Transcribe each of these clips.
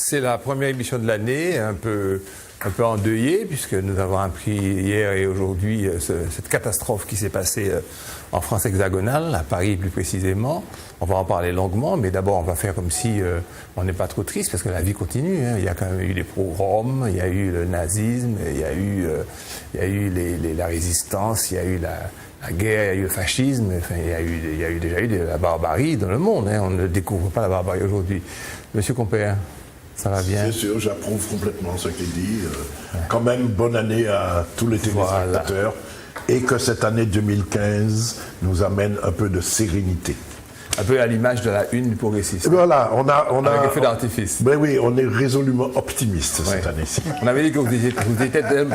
C'est la première émission de l'année, un peu endeuillée, puisque nous avons appris hier et aujourd'hui cette catastrophe qui s'est passée en France hexagonale, à Paris plus précisément. On va en parler longuement, mais d'abord on va faire comme si on n'est pas trop triste, parce que la vie continue. Hein. Il y a quand même eu les pogroms, il y a eu le nazisme, il y a eu la résistance, il y a eu la guerre, il y a eu le fascisme, enfin, il y a déjà eu de la barbarie dans le monde. Hein. On ne découvre pas la barbarie aujourd'hui. Monsieur Compère, ça va bien? C'est sûr, j'approuve complètement ce qu'il dit. Quand même, bonne année à tous les téléspectateurs. Voilà. Et que cette année 2015 nous amène un peu de sérénité. Un peu à l'image de la une du Progressiste. Voilà, on a avec le feu d'artifice. Ben oui, on est résolument optimiste cette année-ci. On avait dit que vous étiez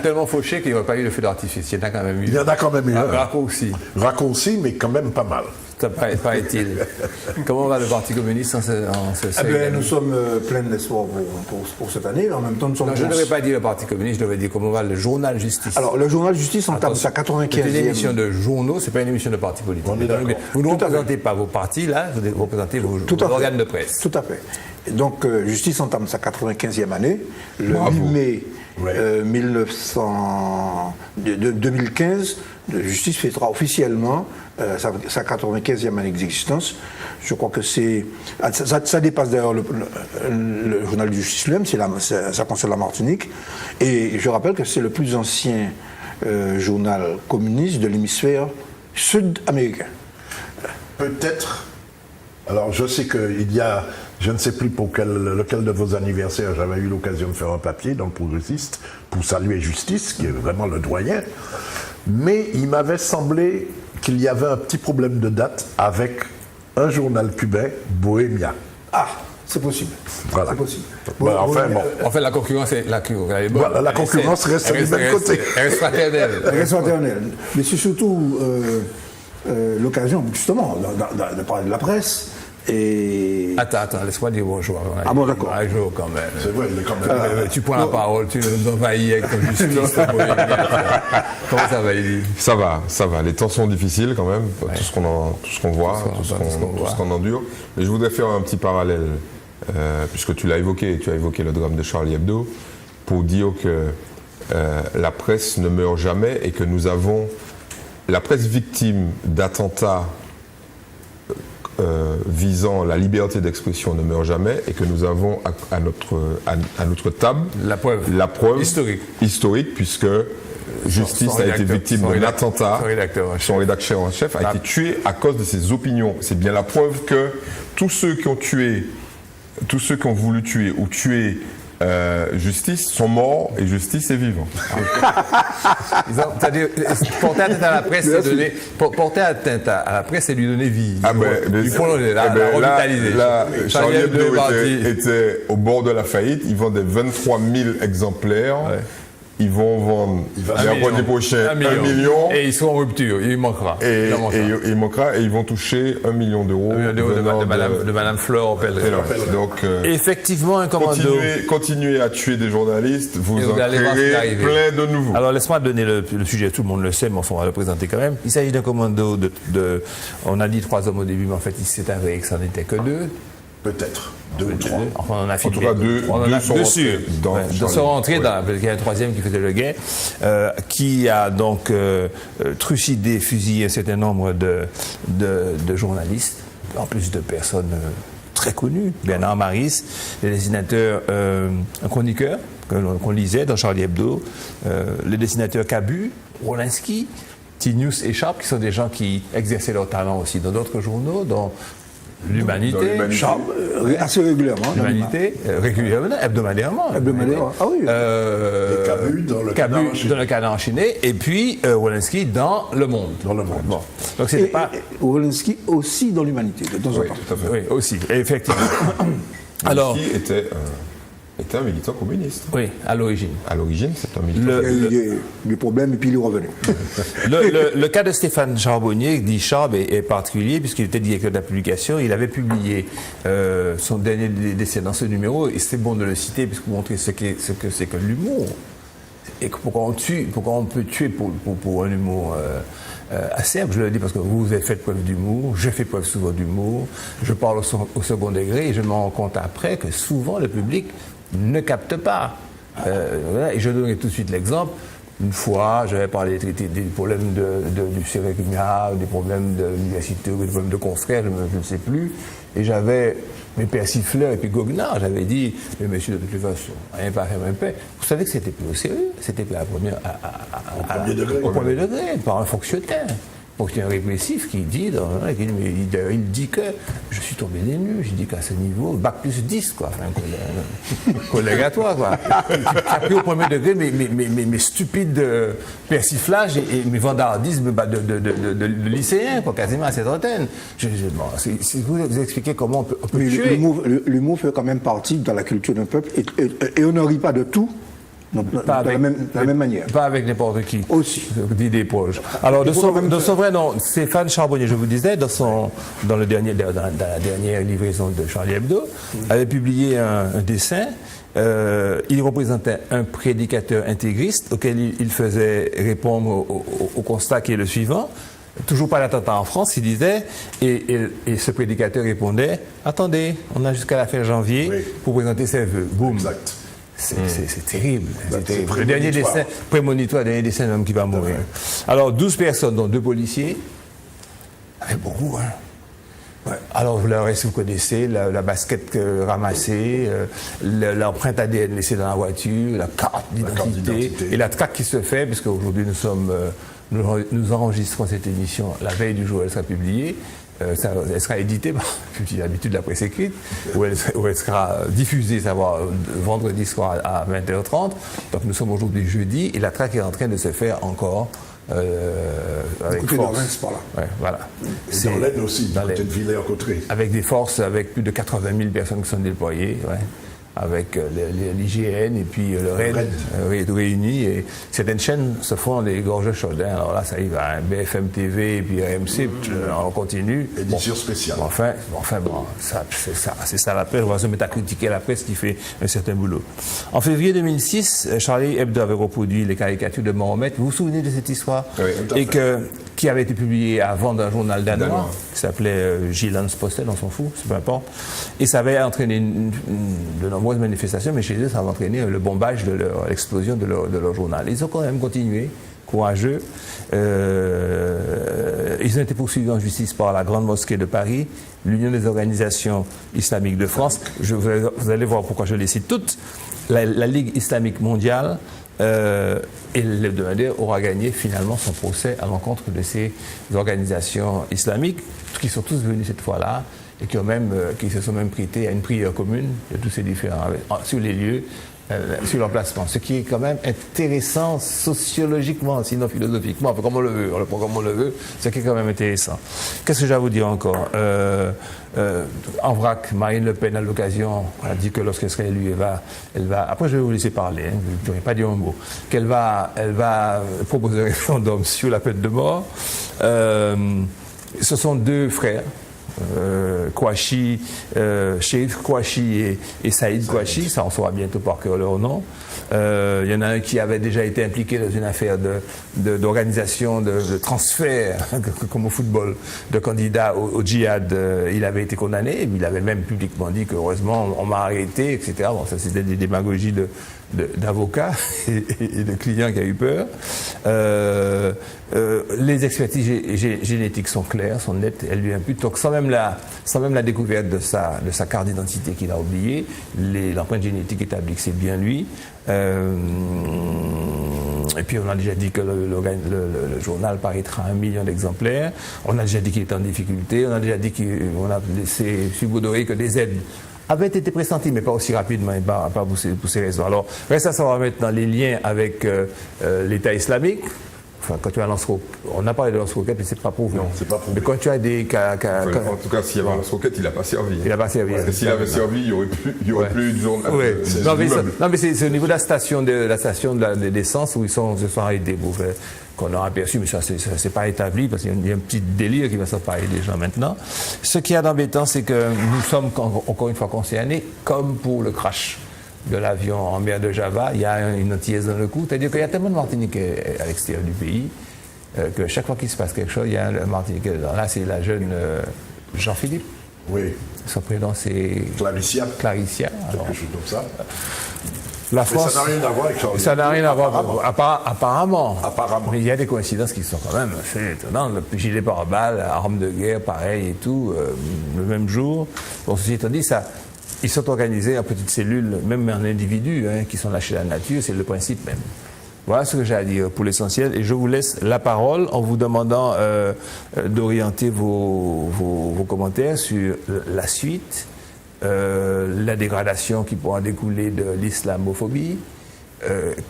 tellement fauché qu'il n'y aurait pas eu le feu d'artifice. Il y en a quand même eu. Il y en a quand même eu. Raccourci. Raccourci, mais quand même pas mal. Ça paraît-il. Comment va le Parti communiste en ce nous sommes pleins d'espoir pour cette année. En même temps, nous sommes. Non, je ne devrais pas dire le Parti communiste, je devrais dire comment va le journal Justice. Alors, le journal Justice entame sa 95e. C'est une émission de journaux, ce n'est pas une émission de parti politique. Vous ne représentez pas vos partis, là, vous représentez vos organes de presse. Tout à fait. Et donc, Justice entame sa 95e année, le 8 mai 2015. Justice fêtera officiellement sa 95e année d'existence. Je crois que ça dépasse d'ailleurs le journal de Justice lui-même, ça concerne la Martinique. Et je rappelle que c'est le plus ancien journal communiste de l'hémisphère sud-américain. Peut-être. Alors je sais qu'il y a, je ne sais plus pour lequel de vos anniversaires, j'avais eu l'occasion de faire un papier dans le Progressiste pour saluer Justice, qui est vraiment le doyen. Mais il m'avait semblé qu'il y avait un petit problème de date avec un journal cubain, Bohémia. Ah, c'est possible. Voilà. C'est possible. Enfin, la concurrence est bonne. Voilà, la concurrence reste du même côté. Elle reste fraternelle. Elle reste fraternelle. Mais c'est surtout l'occasion, justement, de parler de la presse. Et... Attends, laisse-moi dire bonjour. Ah bon, d'accord. Bonjour quand même. C'est vrai, il est quand même. Tu prends la parole, tu nous envahis avec ton justice. Comment ça va, Elie? Ça va. Les temps sont difficiles quand même, tout ce qu'on voit, tout ce qu'on endure. Mais je voudrais faire un petit parallèle, puisque tu as évoqué le drame de Charlie Hebdo, pour dire que la presse ne meurt jamais et que nous avons la presse victime d'attentats visant la liberté d'expression ne meurt jamais et que nous avons à notre table la preuve historique puisque Justice a été victime d'un attentat. Son rédacteur en chef a été tué à cause de ses opinions. C'est bien la preuve que tous ceux qui ont voulu tuer ou tuer Justice sont morts et Justice est vivant. C'est-à-dire, porter atteinte à la presse, c'est lui donner vie. La revitaliser. Charlie Hebdo était au bord de la faillite. Ils vendaient 23 000 exemplaires. Ouais. Ils vont vendre l'année prochaine 1 million. Et ils sont en rupture, il manquera. Il manquera et ils vont toucher 1 million d'euros. De Madame Flore Pellerin. Donc, effectivement, un commando. Continuez à tuer des journalistes, vous en créez plein de nouveaux. Alors laisse-moi donner le sujet, tout le monde le sait, mais on va le présenter quand même. Il s'agit d'un commando on a dit 3 hommes au début, mais en fait il s'est avéré que ça n'était que 2. Peut-être 2 ou 3. Enfin, on en a filmé. En tout cas, 2 sont rentrés dans il y a un 3e qui faisait le guet, qui a donc trucidé, fusillé un certain nombre de journalistes, en plus de personnes très connues. Bernard Maris, le dessinateur, un chroniqueur qu'on lisait dans Charlie Hebdo, le dessinateur Cabu, Wolinski, Tinius et Sharp, qui sont des gens qui exerçaient leur talent aussi dans d'autres journaux, dans l'Humanité, assez régulièrement. L'Humanité, régulièrement, hebdomadairement. Ah oui. Et Cabu dans le Canard enchaîné, et puis Wolinski dans Le Monde. Bon. Donc c'était pas. Wolinski aussi dans l'Humanité, de temps en temps. Tout à fait. Oui, aussi, effectivement. Alors, était un militant communiste. Oui, à l'origine. À l'origine, c'est un militant communiste. Il y a eu des problèmes et puis il est revenu. Le cas de Stéphane Charbonnier, dit Charb, est particulier puisqu'il était directeur de la publication. Il avait publié son dernier décès dans ce numéro, et c'est bon de le citer puisque pour montrer ce que c'est que l'humour. Et pourquoi on peut tuer pour un humour acerbe, je le dis parce que vous avez fait preuve d'humour, j'ai fait preuve souvent d'humour, je parle au second degré et je me rends compte après que souvent le public ne captent pas. Voilà. Et je donnerai tout de suite l'exemple. Une fois, j'avais parlé des problèms du Séréquimia, des problèmes de l'université, des problèmes de confrères, je ne sais plus. Et j'avais mes persifleurs et puis Goguenard, j'avais dit, mais monsieur, de toute façon, rien pas faire même paix. Vous savez que c'était plus au sérieux, c'était plus au premier degré, par un fonctionnaire. Fonctionnaire répressif qui dit, il dit que je suis tombé des nues, j'ai dit qu'à ce niveau, bac plus 10, quoi, enfin, collègue à toi, quoi. Tu as pris au premier degré mes stupides persiflages et mes vandardismes de lycéens, quoi, quasiment à cette antenne. Vous expliquez comment on peut tuer. L'humour fait quand même partie de la culture d'un peuple et on ne rit pas de tout. De la même manière. Pas avec n'importe qui. Aussi. Dit des proches. Alors, de son vrai nom, Stéphane Charbonnier, je vous disais, dans la dernière livraison de Charlie Hebdo, avait publié un dessin. Il représentait un prédicateur intégriste auquel il faisait répondre au constat qui est le suivant. Toujours pas d'attentat en France, il disait, et ce prédicateur répondait, attendez, on a jusqu'à la fin janvier pour présenter ses vœux. Boum. Exact. C'est terrible. Le dernier dessin, prémonitoire, le dernier dessin d'un homme qui va mourir. Alors, 12 personnes, dont 2 policiers, avec beaucoup, hein. Ouais. Alors, le reste, vous connaissez, la basket ramassée, l'empreinte ADN laissée dans la voiture, la carte d'identité, et la traque qui se fait, puisque aujourd'hui nous enregistrons cette émission la veille du jour où elle sera publiée. Elle sera éditée par l'habitude de la presse écrite, où elle sera diffusée, savoir vendredi soir à 20h30. Donc nous sommes aujourd'hui jeudi et la traque est en train de se faire encore avec force. Par là. Ouais, voilà. Et dans l'Aisne aussi, dans l'Aisne, Villers-Cotterêts. Avec des forces, avec plus de 80 000 personnes qui sont déployées. Ouais. Avec l'IGN et puis le RAID réunis. Et certaines chaînes se font des gorges chaudes. Hein. Alors là, ça y va, BFM TV et puis RMC, on continue. Édition spéciale. Enfin, c'est ça la presse. On va se mettre à critiquer la presse qui fait un certain boulot. En février 2006, Charlie Hebdo avait reproduit les caricatures de Mahomet. Vous vous souvenez de cette histoire? Oui, et qui avait été publiée avant d'un journal danois qui s'appelait Jyllands-Posten, on s'en fout, c'est peu importe. Et ça avait entraîné de nombreuses manifestations, mais chez eux, ça avait entraîné le bombage l'explosion de leur journal. Ils ont quand même continué, courageux. Ils ont été poursuivis en justice par la Grande Mosquée de Paris, l'Union des organisations islamiques de France. Vous allez voir pourquoi je les cite toutes. La Ligue islamique mondiale. Et l'hebdomadaire aura gagné finalement son procès à l'encontre de ces organisations islamiques, qui sont tous venus cette fois-là et qui se sont même prêtés à une prière commune de tous ces différents sur les lieux, sur l'emplacement. Ce qui est quand même intéressant sociologiquement, sinon philosophiquement, comme on le veut, on le prend comme on le veut, ce qui est quand même intéressant. Qu'est-ce que j'ai à vous dire encore? En vrac, Marine Le Pen, à l'occasion, a dit que lorsqu'elle sera élue, elle va après je vais vous laisser parler, hein, je n'aurai pas dit un mot, elle va proposer un référendum sur la peine de mort. Ce sont 2 frères, Kouachi, Chérif Kouachi et Saïd Kouachi, ça on saura bientôt par cœur leur nom. Il y en a un qui avait déjà été impliqué dans une affaire d'organisation, de transfert, comme au football, de candidats au djihad. Il avait été condamné, il avait même publiquement dit que heureusement on m'a arrêté, etc. Bon, ça c'était des démagogies d'avocats et de clients qui a eu peur. Les expertises génétiques sont claires, sont nettes, elles lui imputent. Donc sans même la découverte de sa carte d'identité qu'il a oubliée, l'empreinte génétique établit que c'est bien lui. Et puis on a déjà dit que le journal paraîtra 1 million d'exemplaires. On a déjà dit qu'il est en difficulté. On a déjà dit qu'on a laissé subodorer que des aides avaient été pressenties, mais pas aussi rapidement et pas pour ces raisons. Alors, reste à savoir maintenant les liens avec l'État islamique. Enfin, quand tu as un lance-roquette, on a parlé de lance-roquette, mais c'est pas prouvé. Non, c'est pas prouvé. Mais quand tu as des en tout cas, s'il y avait un lance-roquette, il n'a pas servi. Il n'a pas servi. Parce que s'il avait servi, il n'y aurait plus de journal. Oui. Non, mais c'est au niveau de la station d'essence où ils se sont arrêtés. Qu'on a aperçu, mais ça c'est pas établi, parce qu'il y a un petit délire qui va s'emparer des gens maintenant. Ce qui est d'embêtant, c'est que nous sommes encore une fois concernés, comme pour le crash de l'avion en mer de Java, il y a une antillaise dans le coup, c'est-à-dire qu'il y a tellement de Martiniquais à l'extérieur du pays, que chaque fois qu'il se passe quelque chose, il y a un Martiniquais dedans. Là, c'est la jeune Jean-Philippe. Oui. Son prénom, c'est Claricia. Claricia, quelque chose comme ça. La France, mais ça n'a rien à voir avec Charlie Hebdo. Ça n'a rien à voir, apparemment. Apparemment. Mais il y a des coïncidences qui sont quand même assez étonnantes. Le gilet pare-balles, arme de guerre, pareil et tout, le même jour. Bon, ceci étant dit, ils sont organisés en petites cellules, même en individus, qui sont lâchés à la nature, c'est le principe même. Voilà ce que j'ai à dire pour l'essentiel. Et je vous laisse la parole en vous demandant d'orienter vos commentaires sur la suite, la dégradation qui pourra découler de l'islamophobie.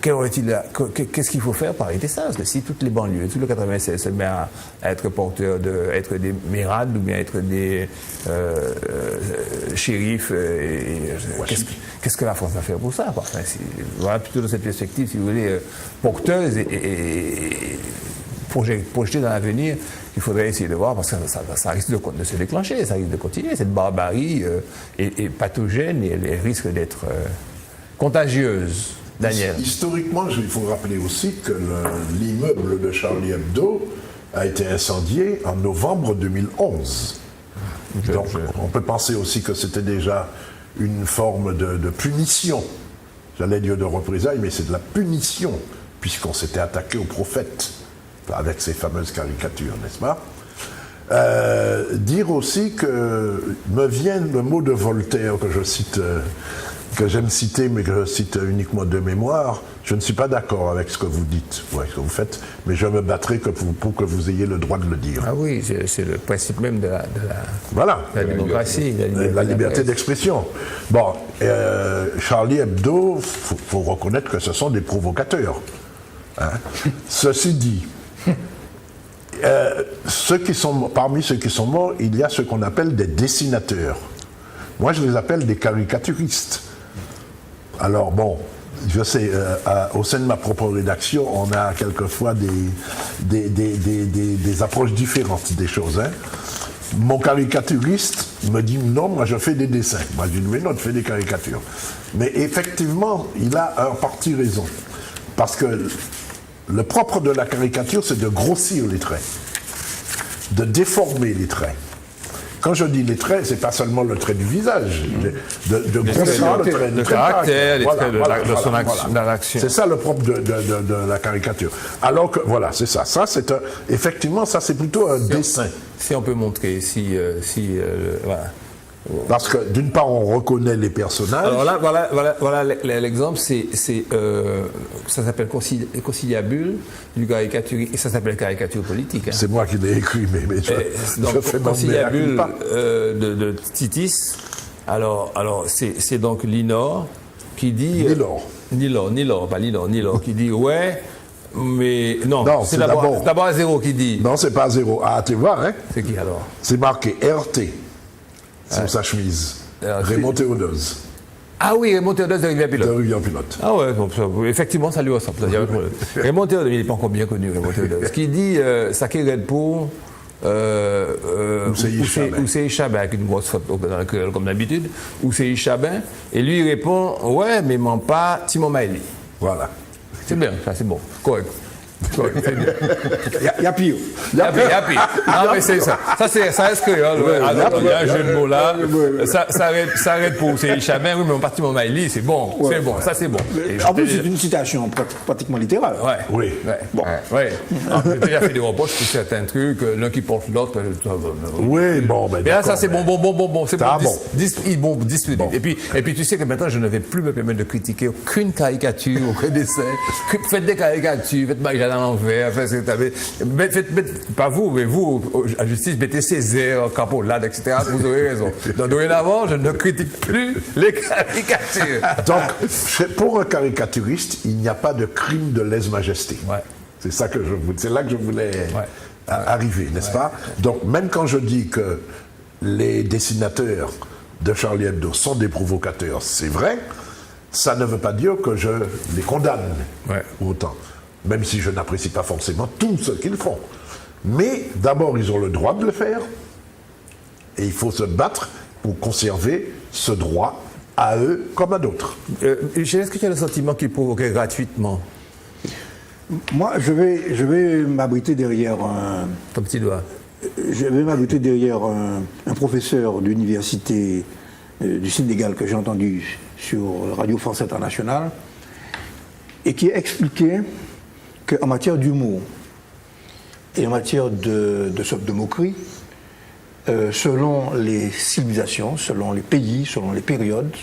Qu'est-ce qu'il faut faire pour arrêter ça? Parce que si toutes les banlieues, tout le 96 se met à être porteurs être des mérades ou bien être des shérifs, qu'est-ce que la France va faire pour ça? Enfin, voilà plutôt dans cette perspective, si vous voulez, porteuse et projetée dans l'avenir, qu'il faudrait essayer de voir, parce que ça risque de se déclencher, ça risque de continuer. Cette barbarie est pathogène et elle risque d'être contagieuse. Daniel. Historiquement, il faut rappeler aussi que l'immeuble de Charlie Hebdo a été incendié en novembre 2011. Donc, on peut penser aussi que c'était déjà une forme de punition. J'allais dire de représailles, mais c'est de la punition, puisqu'on s'était attaqué au prophète, avec ces fameuses caricatures, n'est-ce pas? Dire aussi que me vient le mot de Voltaire que je cite... que j'aime citer, mais que je cite uniquement de mémoire. Je ne suis pas d'accord avec ce que vous dites, ce que vous faites, mais je me battrai pour que vous ayez le droit de le dire. Ah oui, c'est le principe même de voilà. La démocratie. La liberté d'expression. Bon, Charlie Hebdo, il faut reconnaître que ce sont des provocateurs. Hein. Ceci dit, parmi ceux qui sont morts, il y a ce qu'on appelle des dessinateurs. Moi, je les appelle des caricaturistes. Alors bon, je sais, au sein de ma propre rédaction, on a quelquefois des approches différentes des choses. Hein. Mon caricaturiste me dit non, moi je fais des dessins. Moi je dis mais non, tu fais des caricatures. Mais effectivement, il a en partie raison. Parce que le propre de la caricature, c'est de grossir les traits, de déformer les traits. Quand je dis les traits, c'est pas seulement le trait du visage, de grossir le trait de caractère, les traits de son action. C'est ça le propre de la caricature. Alors que, voilà, c'est ça. Ça, c'est effectivement, ça, c'est plutôt un dessin. Si on peut montrer, voilà. Parce que, d'une part, on reconnaît les personnages. Alors là, voilà l'exemple, ça s'appelle conciliabule du caricature, et ça s'appelle caricature politique. Hein. C'est moi qui l'ai écrit, mais je fais conciliabule de Titis. Alors c'est donc Linor qui dit... Nilor, qui dit, ouais... Mais non c'est d'abord à zéro qui dit. Non, c'est pas à zéro. Ah, tu vois, hein? C'est qui alors? C'est marqué RT sur sa chemise. Raymond Théodose. Ah oui, Raymond Théodose de Rivière-Pilote. De Rivière-Pilote. Ah ouais, donc, effectivement, ça lui ressemble. Raymond Théodose, il n'est pas encore bien connu, Raymond Théodose. Qui dit Saké Red pour Ousseï Chabin, avec une grosse faute comme d'habitude. Ousseï Chabin. Et lui, il répond ouais, mais ment pas Timon Maëli. Voilà. C'est bien, ça c'est bon, correct. Il y a pire. Il y a pire. Non, mais c'est ça. Ça reste créole. Il y a un jeu de mots là. Ça arrête pour Ousseï Chabin. Oui, mais on partit mon Maïli, c'est bon. C'est bon, ça c'est bon. En plus, c'est une citation pratiquement littérale. Oui. Bon. J'ai déjà fait des reproches sur certains trucs, l'un qui porte l'autre. Oui, bon, ben. Mais là, ça c'est bon. C'est bon. Bon. Et puis tu sais que maintenant, je ne vais plus me permettre de critiquer aucune caricature, aucun dessin. Faites des caricatures, faites Marie-Jeanne à l'envers, pas vous, mais vous, à justice, mettez Césaire, Capolade, etc. Vous aurez raison. Donc, dorénavant, je ne critique plus les caricatures. Donc, pour un caricaturiste, il n'y a pas de crime de lèse-majesté. Ouais. C'est là que je voulais arriver, n'est-ce pas? Donc, même quand je dis que les dessinateurs de Charlie Hebdo sont des provocateurs, c'est vrai, ça ne veut pas dire que je les condamne autant. Même si je n'apprécie pas forcément tout ce qu'ils font. Mais d'abord, ils ont le droit de le faire, et il faut se battre pour conserver ce droit à eux comme à d'autres. Est-ce que tu as le sentiment qu'ils provoquaient gratuitement? Moi, je vais m'abriter derrière ton petit doigt. Je vais m'abriter derrière un professeur d'université du Sénégal que j'ai entendu sur Radio France Internationale, et qui expliquait qu'en matière d'humour et en matière de moquerie, selon les civilisations, selon les pays, selon les périodes,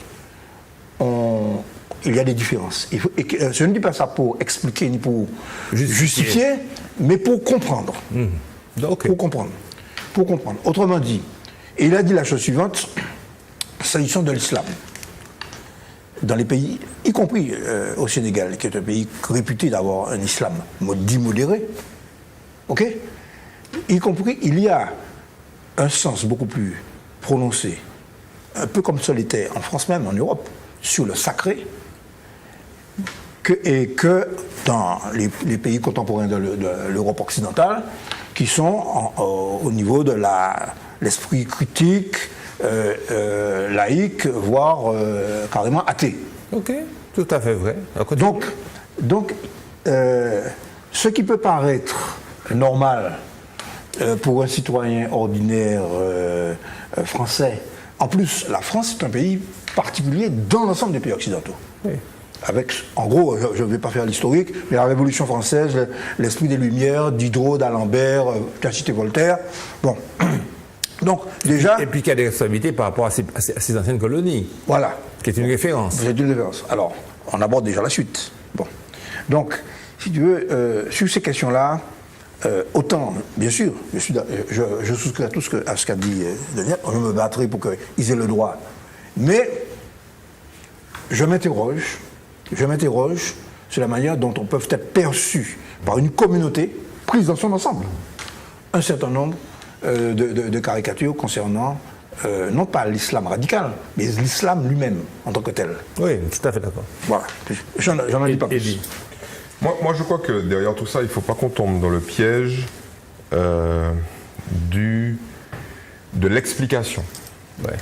il y a des différences. Je ne dis pas ça pour expliquer ni pour justifier, mais pour comprendre. Okay. Pour comprendre. Autrement dit, et il a dit la chose suivante, s'agissant de l'islam, dans les pays, y compris au Sénégal, qui est un pays réputé d'avoir un islam dit modéré, ok, y compris, il y a un sens beaucoup plus prononcé, un peu comme ça l'était en France même, en Europe, sur le sacré, et que dans les pays contemporains de l'Europe occidentale, qui sont au niveau de l'esprit critique, laïque, voire carrément athée. Ok, tout à fait vrai. Donc ce qui peut paraître normal pour un citoyen ordinaire français, en plus la France est un pays particulier dans l'ensemble des pays occidentaux. Oui. Avec, en gros, je ne vais pas faire l'historique, mais la Révolution française, l'esprit des Lumières, Diderot, d'Alembert, tu as cité Voltaire. Bon. Donc, déjà. Et puis qu'il y a des responsabilités par rapport à ces anciennes colonies. Voilà. Qui est une référence. C'est une référence. Alors, on aborde déjà la suite. Bon. Donc, si tu veux, sur ces questions-là, autant, bien sûr, je souscris à ce qu'a dit Daniel, je me battrai pour qu'ils aient le droit. Mais, je m'interroge sur la manière dont on peut être perçu par une communauté prise dans son ensemble un certain nombre de caricatures concernant non pas l'islam radical, mais l'islam lui-même en tant que tel. Oui, tout à fait d'accord. Voilà, j'en dis pas plus. Moi, je crois que derrière tout ça, il ne faut pas qu'on tombe dans le piège de l'explication. Ouais.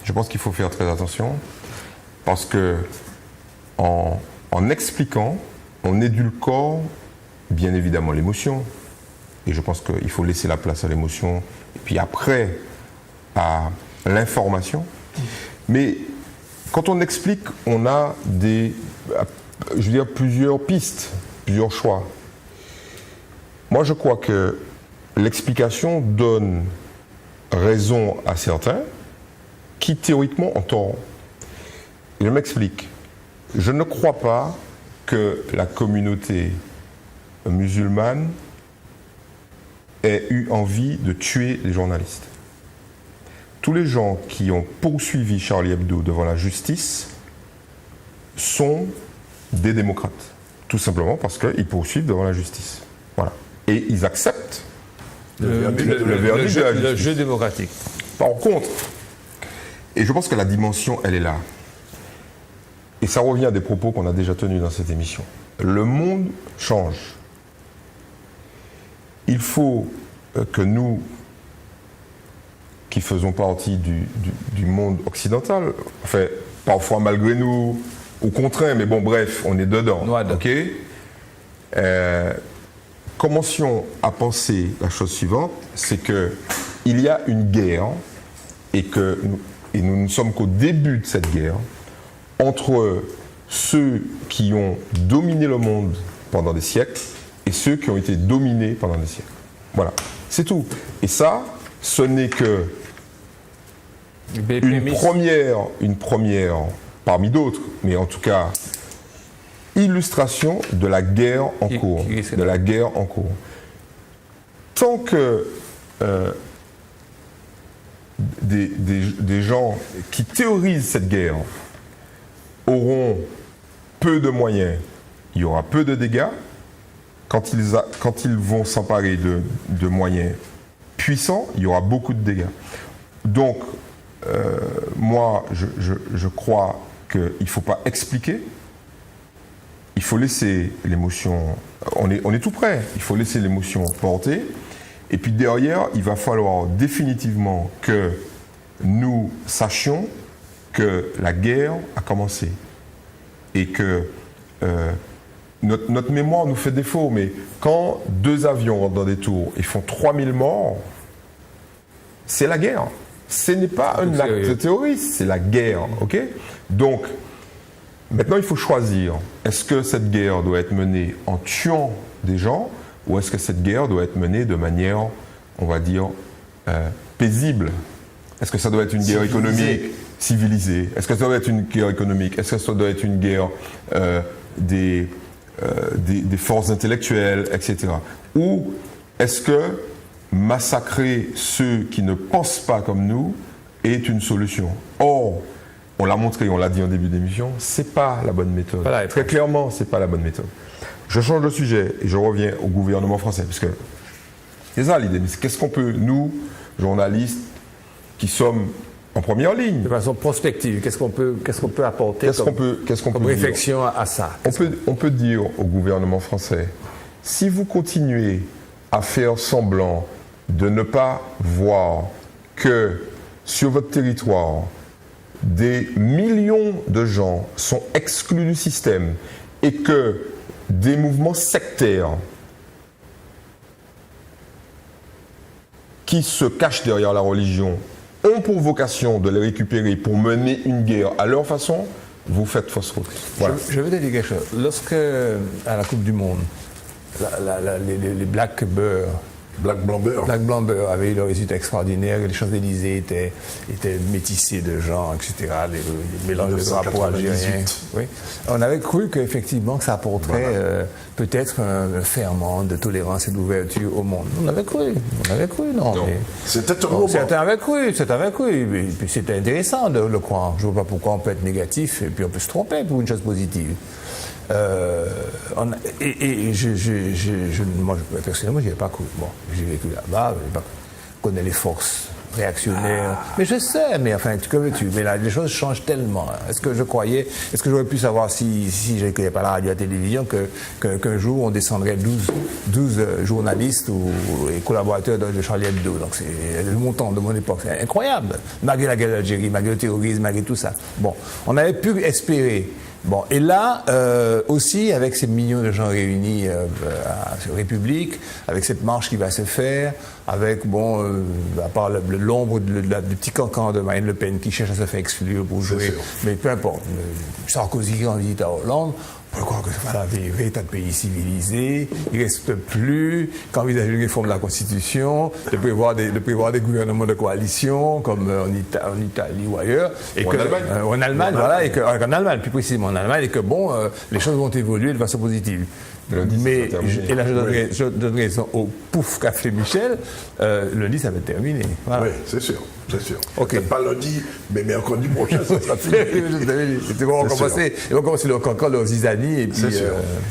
Je pense qu'il faut faire très attention, parce que en expliquant, on édulcore bien évidemment l'émotion. Et je pense qu'il faut laisser la place à l'émotion, et puis après à l'information. Mais quand on explique, on a plusieurs pistes, plusieurs choix. Moi, je crois que l'explication donne raison à certains qui théoriquement ont tort. Je m'explique. Je ne crois pas que la communauté musulmane ait eu envie de tuer les journalistes. Tous les gens qui ont poursuivi Charlie Hebdo devant la justice sont des démocrates. Tout simplement parce qu'ils poursuivent devant la justice. Voilà. Et ils acceptent le verdict de la justice. Le jeu démocratique. Par contre, et je pense que la dimension, elle est là. Et ça revient à des propos qu'on a déjà tenus dans cette émission. Le monde change. Il faut que nous, qui faisons partie du monde occidental, enfin, parfois malgré nous, ou contraints, mais bon, bref, on est dedans. Ok. Commencions à penser la chose suivante, c'est qu'il y a une guerre, et nous ne sommes qu'au début de cette guerre, entre ceux qui ont dominé le monde pendant des siècles et ceux qui ont été dominés pendant des siècles. Voilà, c'est tout. Et ça, ce n'est que une première parmi d'autres, mais en tout cas, illustration de la guerre en cours. De la guerre en cours. Tant que des gens qui théorisent cette guerre auront peu de moyens, il y aura peu de dégâts. Quand ils vont s'emparer de moyens puissants, il y aura beaucoup de dégâts. Donc, moi, je crois qu'il ne faut pas expliquer. Il faut laisser l'émotion... On est tout prêt. Il faut laisser l'émotion porter. Et puis derrière, il va falloir définitivement que nous sachions que la guerre a commencé. Et que notre mémoire nous fait défaut. Mais quand 2 avions rentrent dans des tours et font 3000 morts, c'est la guerre. Ce n'est pas un acte terroriste, c'est la guerre. Okay ? Donc, Maintenant, il faut choisir. Est-ce que cette guerre doit être menée en tuant des gens ou est-ce que cette guerre doit être menée de manière, on va dire, paisible? Est-ce que ça doit être une guerre économique civilisée? Est-ce que ça doit être une guerre économique? Est-ce que ça doit être une guerre des forces intellectuelles, etc. Ou est-ce que massacrer ceux qui ne pensent pas comme nous est une solution? Or, on l'a montré, on l'a dit en début d'émission, c'est pas la bonne méthode. Voilà, très clairement, c'est pas la bonne méthode. Je change de sujet et je reviens au gouvernement français, parce que c'est ça l'idée. Mais qu'est-ce qu'on peut, nous, journalistes, qui sommes en première ligne, de façon prospective, qu'est-ce qu'on peut apporter comme réflexion à ça? On peut dire au gouvernement français, si vous continuez à faire semblant de ne pas voir que sur votre territoire, des millions de gens sont exclus du système et que des mouvements sectaires qui se cachent derrière la religion ont pour vocation de les récupérer pour mener une guerre à leur façon, vous faites fausse route. Voilà. Je veux te dire quelque chose. Lorsque, à la Coupe du Monde, les Black Blamber avaient eu le résultat extraordinaire, les Champs-Élysées étaient métissés de gens, etc., les mélanges de drapeaux algériens. Oui. On avait cru qu'effectivement que ça apporterait peut-être un ferment de tolérance et d'ouverture au monde. On avait cru, non. C'était un moment. C'était avec cru. Et puis c'était intéressant de le croire. Je ne vois pas pourquoi on peut être négatif et puis on peut se tromper pour une chose positive. Moi, personnellement, je n'y ai pas cru. Bon, j'ai vécu là-bas, je connais les forces réactionnaires. Mais je sais, mais enfin, que veux-tu? Mais là, les choses changent tellement. Est-ce que j'aurais pu savoir si je n'écoutais pas la radio et la télévision qu'un jour, on descendrait 12 journalistes et collaborateurs de Charlie Hebdo? Donc, c'est le montant de mon époque. C'est incroyable. Malgré la guerre d'Algérie, malgré le terrorisme, malgré tout ça. Bon, on avait pu espérer. Bon, et là, aussi, avec ces millions de gens réunis à République, avec cette marche qui va se faire, avec, à part l'ombre du petit cancan de Marine Le Pen qui cherche à se faire exclure pour jouer, mais peu importe, Sarkozy qui rend visite à Hollande, on peut croire que c'est pas un véritable pays civilisé, il ne reste plus qu'envisager une réforme de la Constitution, de prévoir des gouvernements de coalition, comme en Italie ou ailleurs. En Allemagne, voilà, en Allemagne, plus précisément en Allemagne, et que les choses vont évoluer de façon positive. Mais, et là je donne raison au pouf qu'a fait Michel, lundi ça va être terminé. Voilà. Oui, c'est sûr. Okay. Peut-être pas lundi, mais mercredi prochain, ça sera fini. Ils vont commencer encore leur zizanie. Et puis,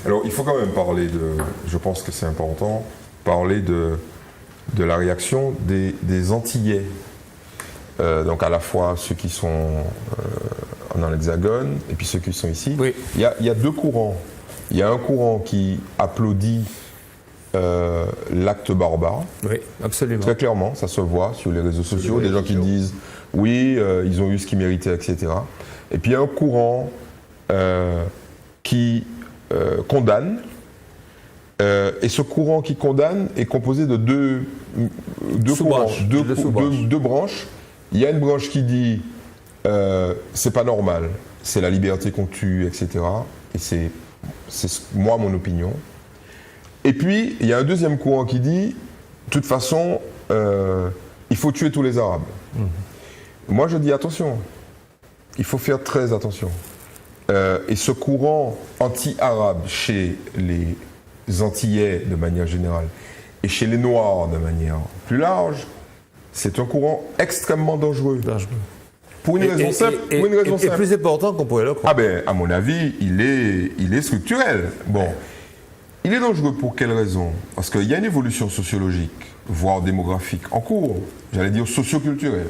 Alors il faut quand même parler je pense que c'est important, parler de la réaction des Antillais. Donc à la fois ceux qui sont dans l'Hexagone et puis ceux qui sont ici. Oui. Il y a deux courants. Il y a un courant qui applaudit l'acte barbare. Oui, absolument. Très clairement, ça se voit sur les réseaux sociaux. Des gens qui disent oui, ils ont eu ce qu'ils méritaient, etc. Et puis il y a un courant qui condamne. Et ce courant qui condamne est composé de deux branches. Il y a une branche qui dit c'est pas normal, c'est la liberté qu'on tue, etc. Et c'est moi mon opinion. Et puis il y a un deuxième courant qui dit de toute façon il faut tuer tous les Arabes. Moi je dis attention, il faut faire très attention. Et ce courant anti-arabe chez les Antillais de manière générale et chez les Noirs de manière plus large, c'est un courant extrêmement dangereux. Pour une raison simple. Et plus important qu'on pourrait le croire. Ah ben, à mon avis, il est structurel. Bon, il est dangereux pour quelle raison? Parce qu'il y a une évolution sociologique, voire démographique, en cours, j'allais dire socioculturelle.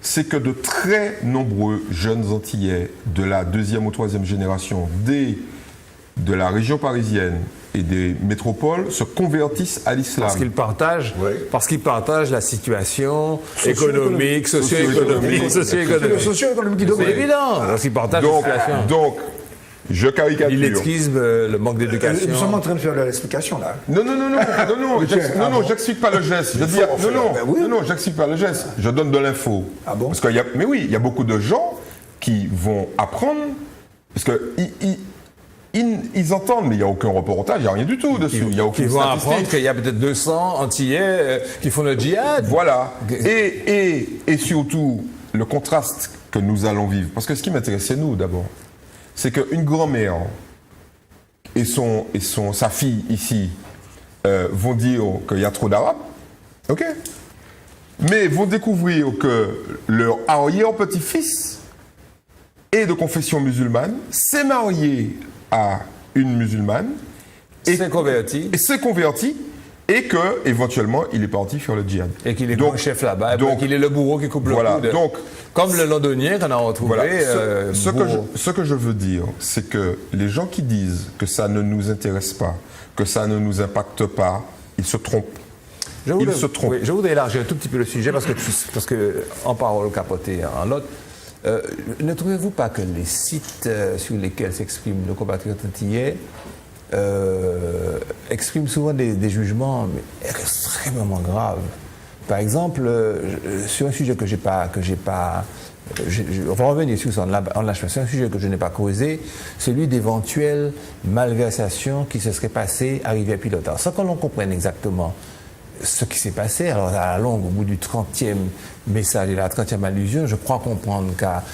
C'est que de très nombreux jeunes Antillais de la 2e ou 3e génération de la région parisienne et des métropoles se convertissent à l'islam. Parce qu'ils partagent la situation économique, socio-économique. Socio-économique qui domine. C'est évident. Parce qu'ils partagent la situation. Donc, je caricature. L'illettrisme, le manque d'éducation. Nous sommes en train de faire de l'explication là. Non, j'explique pas le geste. J'explique pas le geste. Je donne de l'info. Ah bon? Parce qu'il y a beaucoup de gens qui vont apprendre Parce que ils entendent, mais il n'y a aucun reportage, il n'y a rien du tout dessus. Il y a aucune Ils vont statistique. apprendre qu'il y a peut-être 200 Antillais qui font le djihad. Voilà. Et surtout, le contraste que nous allons vivre. Parce que ce qui m'intéresse, c'est nous d'abord. C'est qu'une grand-mère et sa fille ici vont dire qu'il y a trop d'Arabes. OK. Mais vont découvrir que leur arrière-petit-fils est de confession musulmane, s'est marié à une musulmane, et s'est converti, et que éventuellement il est parti faire le djihad. Et qu'il est donc chef là-bas, donc qu'il est le bourreau qui coupe le coude. Donc, comme le londonien qu'on a retrouvé. Voilà. Ce que je veux dire, c'est que les gens qui disent que ça ne nous intéresse pas, que ça ne nous impacte pas, ils se trompent. Je voudrais élargir un tout petit peu le sujet parce que en parole capotée en note. Ne trouvez-vous pas que les sites sur lesquels s'expriment nos compatriotes antillais expriment souvent des jugements extrêmement graves? Par exemple, sur un sujet on va revenir sur ça, c'est un sujet que je n'ai pas causé, celui d'éventuelles malversations qui se seraient passées à Rivière-Pilote. Alors, sans que l'on comprenne exactement ce qui s'est passé, alors à la longue, au bout du 30e message et la 30e allusion, je crois comprendre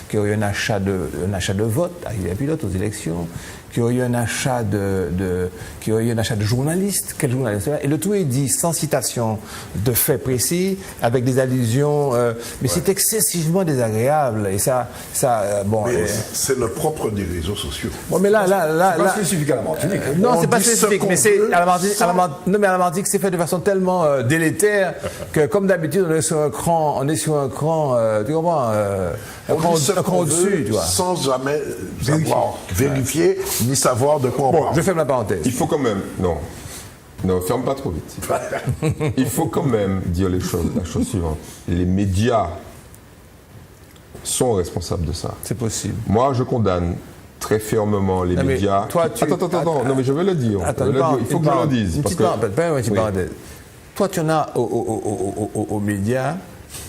qu'il y a eu un achat de vote à Rivière-Pilote aux élections, qu'il y a eu un achat de journalistes, quel journaliste, et le tout est dit sans citation de faits précis, avec des allusions, mais c'est excessivement désagréable, et c'est le propre des réseaux sociaux. Bon, mais là, c'est pas spécifique à la Martinique. Non, c'est pas spécifique, mais c'est à la Martinique, c'est fait de façon tellement délétère que, comme d'habitude, on est sur un cran, tu comprends, un cran au-dessus, tu vois. Sans jamais savoir vérifier ni savoir de quoi on parle. Je ferme la parenthèse. Il faut quand même... Non, ferme pas trop vite. Il faut quand même dire la chose suivante. Les médias sont responsables de ça. C'est possible. Moi, je condamne très fermement les médias. Attends, non, mais je veux le dire. Il faut que je le dise. Une petite parenthèse. Toi, tu en as aux médias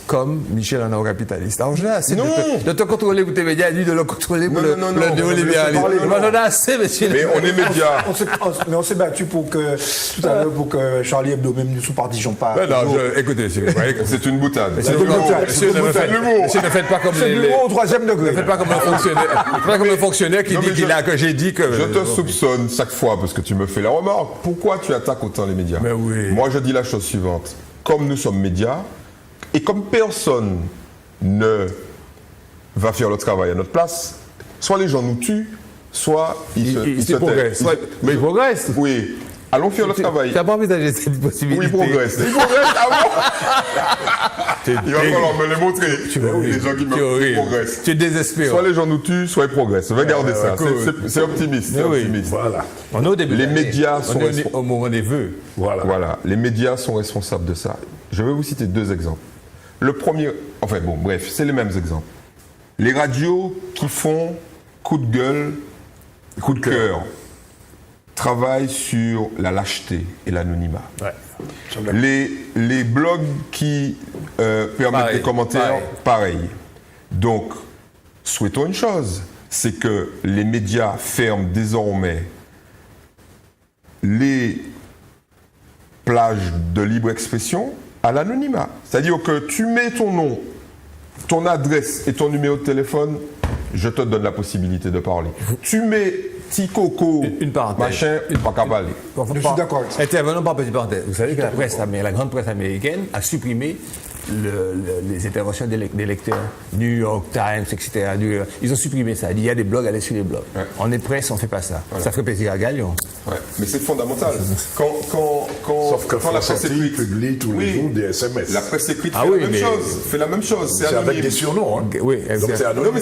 comme Michel en a aux capitalistes. Alors, j'en ai assez de te contrôler pour tes médias et lui de le contrôler pour le néolibéralisme. Moi, j'en ai assez, monsieur. Mais on est médias. Mais on s'est battu tout à l'heure pour que Charlie Hebdo, même nous sous-partitions pas. Écoutez, c'est une boutade. Monsieur, ne faites pas comme c'est l'humour au troisième degré. Ne faites pas comme un fonctionnaire qui dit que j'ai dit que... Je te soupçonne chaque fois parce que tu me fais la remarque. Pourquoi tu attaques autant les médias? Mais oui. Moi, je dis la chose suivante. Comme nous sommes médias, et comme personne ne va faire le travail à notre place, soit les gens nous tuent, soit ils progressent. Mais ils progressent. Oui. Allons faire le travail. Tu n'as pas envisagé cette possibilité? Oui, ils progressent. Ils progressent avant. Il va falloir me les montrer. Les gens qui progressent. Tu es désespéré. Soit les gens nous tuent, soit ils progressent. Regardez ça. C'est optimiste. Voilà. Les médias sont au moment des vœux. Voilà. Les médias sont responsables de ça. Je vais vous citer deux exemples. Le premier, c'est les mêmes exemples. Les radios qui font coup de gueule, coup de cœur, travaillent sur la lâcheté et l'anonymat. Ouais. Les blogs qui permettent des commentaires, pareil. Donc, souhaitons une chose, c'est que les médias ferment désormais les plages de libre expression à l'anonymat. C'est-à-dire que tu mets ton nom, ton adresse et ton numéro de téléphone, je te donne la possibilité de parler. Tu mets petit coco, machin, pas qu'à parler. Je suis d'accord avec ça. Intervenons par petite parenthèse. Vous savez que la grande presse américaine a supprimé les interventions des lecteurs. New York Times, etc. Ils ont supprimé ça. Il y a des blogs, allez sur les blogs. Ouais. On est presse, on ne fait pas ça. Voilà. Ça ferait plaisir à Galion. Ouais. Mais c'est fondamental. Sauf que la presse écrite publie tous les jours des SMS. La presse écrite fait la même chose. C'est avec des surnoms. Hein. Oui, donc c'est anonyme. Non, mais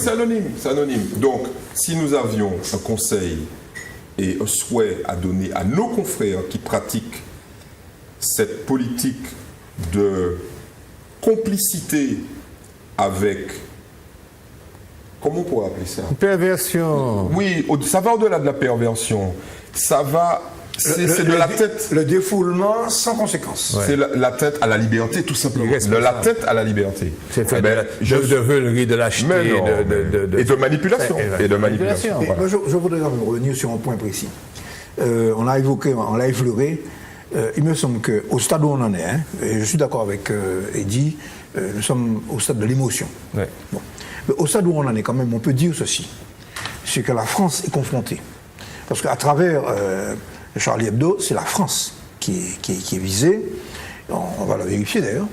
c'est anonyme. Donc, si nous avions un conseil et un souhait à donner à nos confrères qui pratiquent cette politique de complicité avec, comment on pourrait appeler ça? Perversion. Oui, ça va au-delà de la perversion. Ça va C'est de la tête. Le défoulement sans conséquence. Ouais. C'est la tête à la liberté, tout simplement. La tête à la liberté. C'est fait de veulerie, de lâcheté, et de manipulation. Et de manipulation. Voilà. Moi, je voudrais revenir sur un point précis. On l'a effleuré. Il me semble qu'au stade où on en est, et je suis d'accord avec Eddy, nous sommes au stade de l'émotion. Ouais. Bon. Mais au stade où on en est, quand même, on peut dire ceci, c'est que la France est confrontée. Parce qu'à travers Charlie Hebdo, c'est la France qui est visée. On va la vérifier d'ailleurs.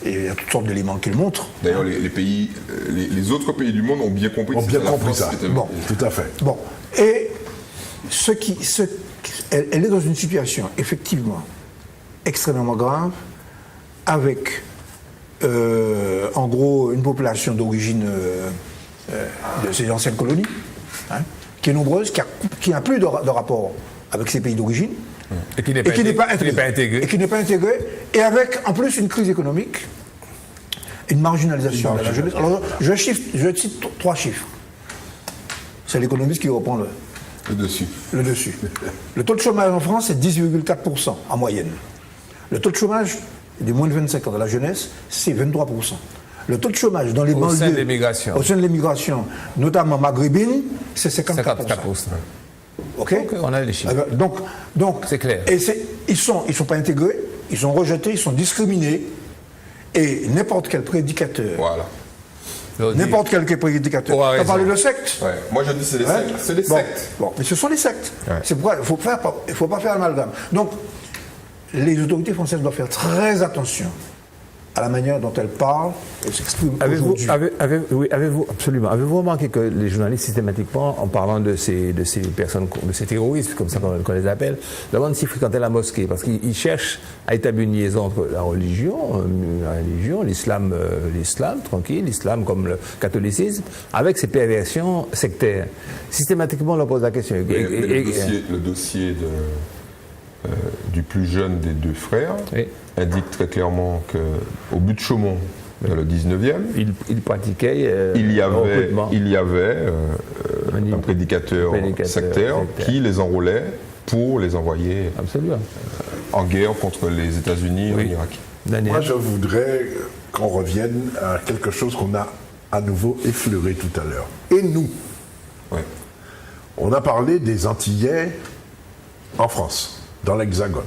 Et il y a toutes sortes d'éléments qui le montrent. D'ailleurs, les autres pays du monde ont bien compris ça. Bon, tout à fait. Bon. Et elle est dans une situation effectivement extrêmement grave, avec en gros une population d'origine de ces anciennes colonies, qui est nombreuse, qui n'a plus de rapport avec ces pays d'origine, et qui n'est pas intégrée, et avec en plus une crise économique, une marginalisation de la jeunesse. Alors je cite 3 chiffres. C'est l'économiste qui reprend le dessus. Le taux de chômage en France est 10,4% en moyenne. Le taux de chômage des moins de 25 ans de la jeunesse, c'est 23%. Le taux de chômage dans les banlieues, au sein de l'immigration, notamment maghrébine, c'est 54%. Ok, on a les chiffres. Donc c'est clair. Et ils sont pas intégrés, ils sont rejetés, ils sont discriminés, et n'importe quel prédicateur. Voilà. N'importe quel prédicateur. Tu as parlé de sectes. Ouais. Moi je dis c'est les sectes. C'est les sectes. Bon, mais ce sont les sectes. Ouais. C'est pourquoi il ne faut pas faire amalgame. Donc, les autorités françaises doivent faire très attention à la manière dont elles parlent et s'expriment aujourd'hui. Avez-vous remarqué que les journalistes, systématiquement, en parlant de ces personnes, de ces terroristes, comme ça qu'on les appelle, demandent s'ils fréquentaient la mosquée, parce qu'ils cherchent à établir une liaison entre la religion, l'islam tranquille, l'islam comme le catholicisme, avec ces perversions sectaires. Systématiquement, on leur pose la question. Le dossier du plus jeune des 2 frères indique très clairement qu'au but de Chaumont, dans le 19e, il pratiquait il y avait un prédicateur sectaire qui les enrôlait pour les envoyer en guerre contre les États-Unis en Irak. Moi, je voudrais qu'on revienne à quelque chose qu'on a à nouveau effleuré tout à l'heure. Et nous, on a parlé des Antillais en France, dans l'Hexagone,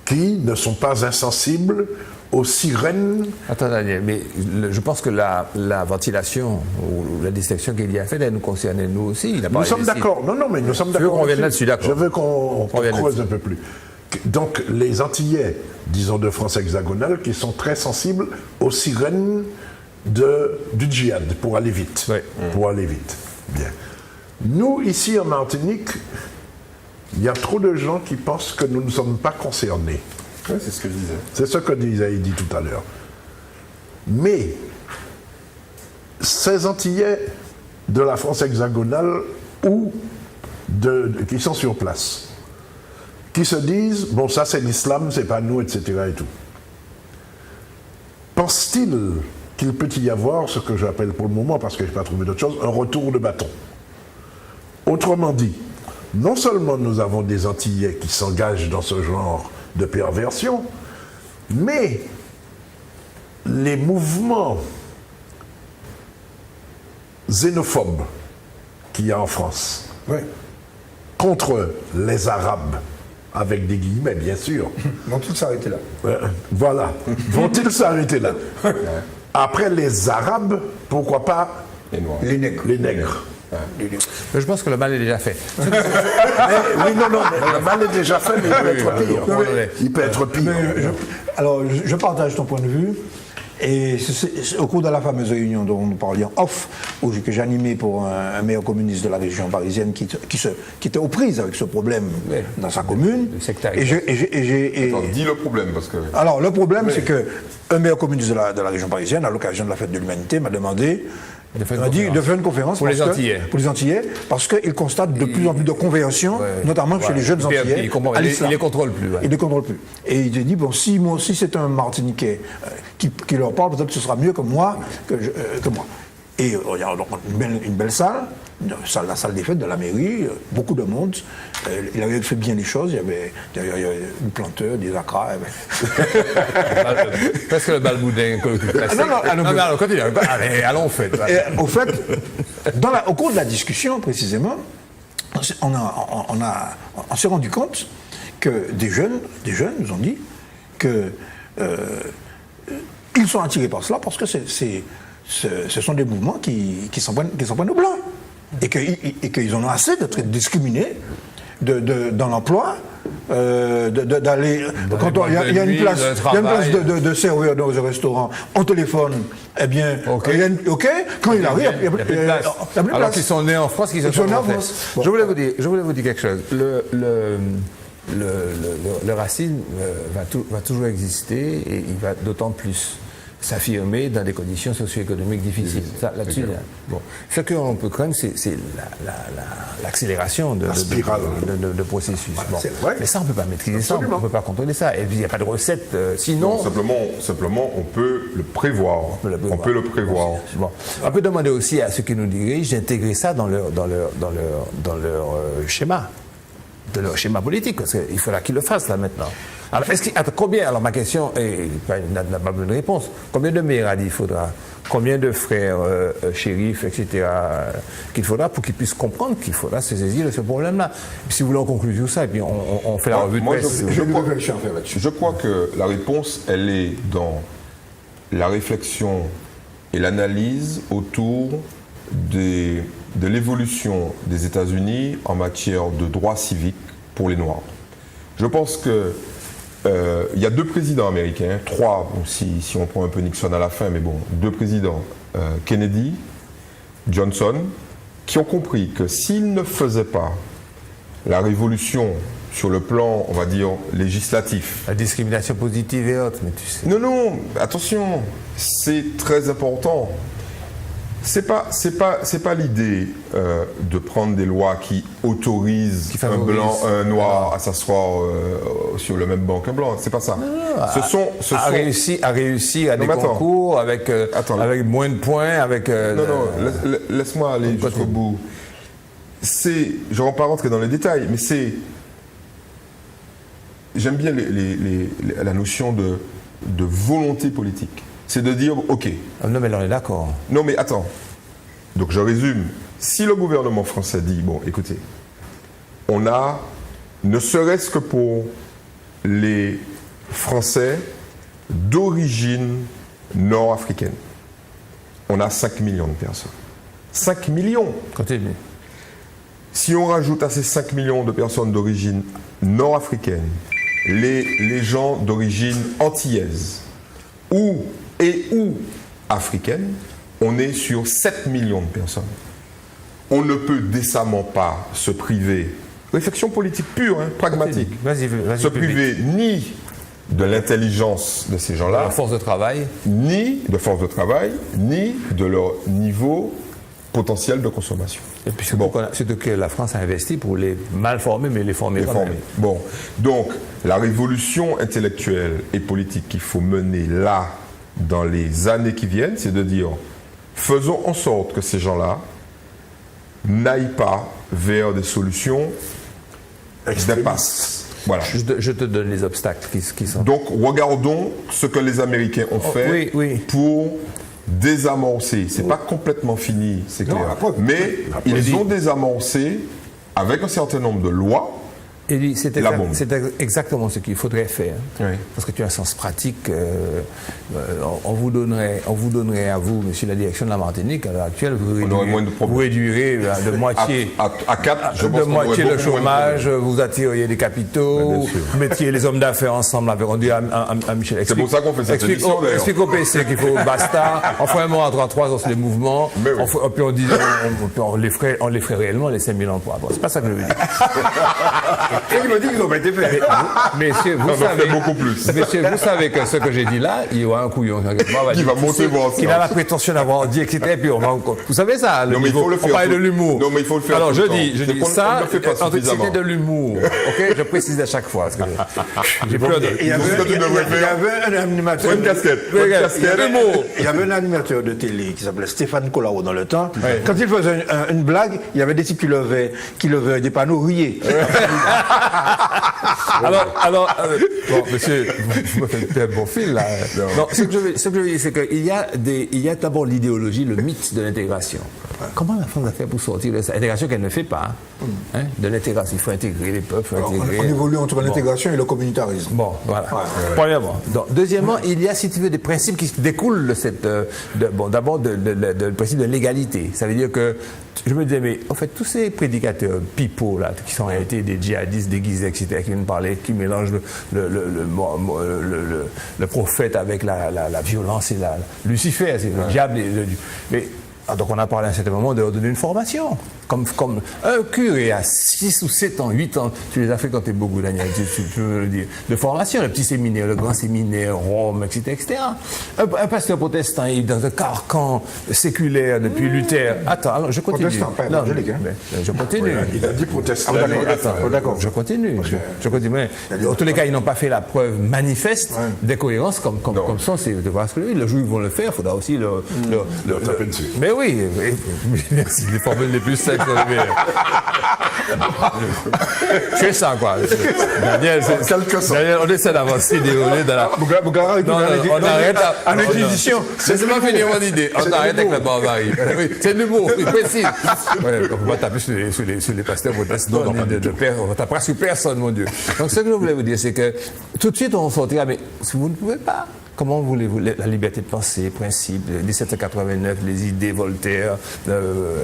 qui ne sont pas insensibles aux sirènes. Attends, Daniel, mais je pense que la ventilation ou la distinction qu'il y a faite, elle nous concerne nous aussi. Nous sommes d'accord. Non, mais nous sommes d'accord. Je veux qu'on creuse un peu plus. Donc, les Antillais, disons de France hexagonale, qui sont très sensibles aux sirènes du djihad, pour aller vite. Oui. Pour aller vite. Bien. Nous, ici en Martinique, il y a trop de gens qui pensent que nous ne sommes pas concernés. Oui, c'est ce que je disais. C'est ce que disait Eddy tout à l'heure. Mais ces Antillais de la France hexagonale ou qui sont sur place, qui se disent, bon, ça c'est l'islam, c'est pas nous, etc. et tout. Pense-t-il qu'il peut y avoir ce que j'appelle pour le moment, parce que je n'ai pas trouvé d'autre chose, un retour de bâton? Autrement dit, non seulement nous avons des Antillais qui s'engagent dans ce genre de perversion, mais les mouvements xénophobes qu'il y a en France contre les Arabes, avec des guillemets bien sûr. Vont-ils s'arrêter là? Voilà. Vont-ils s'arrêter là? Après les Arabes, pourquoi pas les nègres. Les nègres. Je pense que le mal est déjà fait. Le mal est déjà fait, mais il peut être pire. Il peut être pire. Alors, je partage ton point de vue. Et au cours de la fameuse réunion dont nous parlions off, que j'ai animé pour un maire communiste de la région parisienne qui était aux prises avec ce problème dans sa commune. Dis le problème, parce que... Alors, le problème, c'est qu'un maire communiste de la région parisienne, à l'occasion de la fête de l'humanité, m'a demandé de faire une conférence pour les Antillais, parce qu'il constate de plus en plus de conversions, notamment chez les jeunes Antillais. Il ne les contrôle plus. Il les contrôle plus. Et il a dit, bon, si c'est un Martiniquais qui leur parle, peut-être que ce sera mieux que moi. Que moi. Et il y a une belle salle, la salle des fêtes de la mairie, beaucoup de monde. Il avait fait bien les choses. Il y avait des planteurs, des acras. Presque le balboudin. Non, mais alors, continue. Allez, allons, fait. Au fait, au cours de la discussion, précisément, on s'est rendu compte que des jeunes nous ont dit que ils sont attirés par cela parce que ce sont des mouvements qui s'en prennent au blanc et qu'ils en ont assez d'être discriminés dans l'emploi, d'aller quand il y a une place de serveur dans un restaurant, on téléphone, eh bien, quand il arrive, il n'y a plus de place. Alors qu'ils sont nés en France, qu'ils sont nés en France. Bon. Je voulais vous dire quelque chose. Le racisme va toujours exister et il va d'autant plus s'affirmer dans des conditions socio-économiques difficiles. Là-dessus, bon. Ce qu'on peut craindre, c'est l'accélération de processus. Bon. Mais ça, on ne peut pas maîtriser ça, on ne peut pas contrôler ça. Et puis, il n'y a pas de recette. Sinon... Non, simplement, on peut le prévoir. On peut le prévoir. Bon. On peut demander aussi à ceux qui nous dirigent d'intégrer ça dans leur schéma. De leur schéma politique, parce qu'il faudra qu'ils le fassent là maintenant. Alors, alors ma question n'a pas bonne réponse. Combien de Méradi il faudra? Combien de frères shérifs, etc. qu'il faudra pour qu'ils puissent comprendre qu'il faudra se saisir de ce problème-là? Si vous voulez en conclusion ça, et puis on fait la revue de presse. Je crois que la réponse, elle est dans la réflexion et l'analyse autour de l'évolution des États-Unis en matière de droits civiques pour les Noirs. Je pense que il y a 2 présidents américains, 3 bon, si on prend un peu Nixon à la fin, mais bon, 2 présidents, Kennedy, Johnson, qui ont compris que s'ils ne faisaient pas la révolution sur le plan, on va dire, législatif. La discrimination positive et autres, mais tu sais. Non, attention, c'est très important. C'est pas l'idée de prendre des lois qui autorisent un blanc, un noir à s'asseoir sur le même banc qu'un blanc. C'est pas ça. À réussir à des concours avec moins de points, laisse-moi aller jusqu'au bout. Je ne vais pas rentrer dans les détails, mais j'aime bien la notion de volonté politique. C'est de dire, OK. Non, mais là, on est d'accord. Non, mais attends. Donc, je résume. Si le gouvernement français dit, bon, écoutez, on a, ne serait-ce que pour les Français d'origine nord-africaine, on a 5 millions de personnes. 5 millions. Continue. Si on rajoute à ces 5 millions de personnes d'origine nord-africaine, les gens d'origine antillaise, ou africaine, on est sur 7 millions de personnes. On ne peut décemment pas se priver, réflexion politique pure, pragmatique, se priver ni de l'intelligence de ces gens-là, de force de travail, ni de leur niveau potentiel de consommation. Et puis surtout que la France a investi pour les mal former, mais les former. Bon, donc la révolution intellectuelle et politique qu'il faut mener là, dans les années qui viennent, c'est de dire, faisons en sorte que ces gens-là n'aillent pas vers des solutions d'impasse. Voilà. Je te donne les obstacles qui sont... Donc, regardons ce que les Américains ont fait pour désamorcer. C'est pas complètement fini, c'est clair. Mais ils ont désamorcé avec un certain nombre de lois. Et c'est exactement ce qu'il faudrait faire. Oui. Parce que tu as un sens pratique. On vous donnerait à vous, monsieur la direction de la Martinique, à l'heure actuelle, vous réduirez de moitié, à 4, je pense de moitié le chômage, vous attiriez des capitaux, vous mettiez les hommes d'affaires ensemble, on dit à Michel. C'est pour ça qu'on fait cette émission, d'ailleurs. Explique au PC qu'il faut basta, on ferait un mois à 3 ans sur les mouvements, puis on dit on les ferait réellement, les 5 000 emplois. Bon, c'est pas ça que je veux dire. Il me dit qu'ils n'ont pas été faits. Messieurs, vous savez beaucoup plus. Messieurs, vous savez que ce que j'ai dit là, il y aura un couillon qui va monter voir ça. Il a la prétention d'avoir dit, etc. Et puis on va encore. Vous savez ça, non, mais il faut le faire. On parle de l'humour. Non, mais il faut le faire. Alors je dis ça, c'était de l'humour. Ok, je précise à chaque fois. J'ai peur de. Il y avait un animateur. Une casquette. Il y avait un animateur de télé qui s'appelait Stéphane Collaro dans le temps. Quand il faisait une blague, il y avait des types qui levaient des panneaux riés. Alors, bon, monsieur, vous me faites un bon fil là. Non, ce que je veux dire, c'est qu'il y a d'abord l'idéologie, le mythe de l'intégration. Comment la France a fait pour sortir de cette intégration qu'elle ne fait pas de l'intégration? Il faut intégrer les peuples. On évolue entre l'intégration et le communautarisme. Bon, voilà. Premièrement. Donc, deuxièmement, il y a, si tu veux, des principes qui découlent de cette. D'abord, le principe de l'égalité. Ça veut dire que. Je me disais, mais en fait, tous ces prédicateurs pipeaux, là, qui sont en réalité des djihadistes déguisés, etc., qui viennent parler, qui mélangent le prophète avec la violence et Lucifer, c'est le diable. Donc on a parlé à un certain moment de leur donner une formation. Comme un curé à 6 ou 7 ans, 8 ans, tu les as fait quand tu es beaucoup, Daniel, tu peux le dire, de formation, le petit séminaire, le grand séminaire, Rome, etc. Un pasteur protestant, il est dans un carcan séculaire depuis Luther. Attends, alors je continue. Protestant, pas évangélique, hein. Je continue. Il a dit protestant. D'accord, je continue. Je continue. Mais, en tous les cas, ils n'ont pas fait la preuve manifeste d'incohérence comme ça, c'est de voir ce que le jour où ils vont le faire, il faudra aussi le taper dessus. Mais oui, merci, les formules les plus simples. C'est ça, quoi. Daniel, on essaie d'avancer, désolé. On arrête en inquisition. Laissez-moi finir mon idée. On arrête avec la barbarie. C'est de l'humour, oui, précis. On va taper sur les pasteurs protestants. On va taper presque personne, mon Dieu. Donc, ce que je voulais vous dire, c'est que tout de suite, on sortira, mais si vous ne pouvez pas. Comment voulez-vous la liberté de penser, principe, 1789, les idées Voltaire,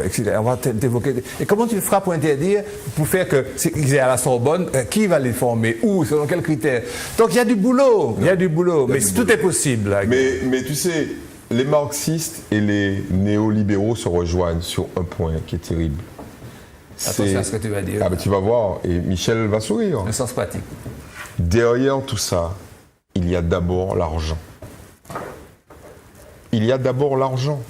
etc. On va t'évoquer. Et comment tu feras pour interdire, pour faire qu'ils aient à la Sorbonne, qui va les former, où, selon quels critères? Donc il y a du boulot, mais tout est possible. Là. Mais tu sais, les marxistes et les néolibéraux se rejoignent sur un point qui est terrible. Attention à ce que tu vas dire. Ah ben tu vas voir, et Michel va sourire. Un sens pratique. Derrière tout ça, il y a d'abord l'argent. Il y a d'abord l'argent.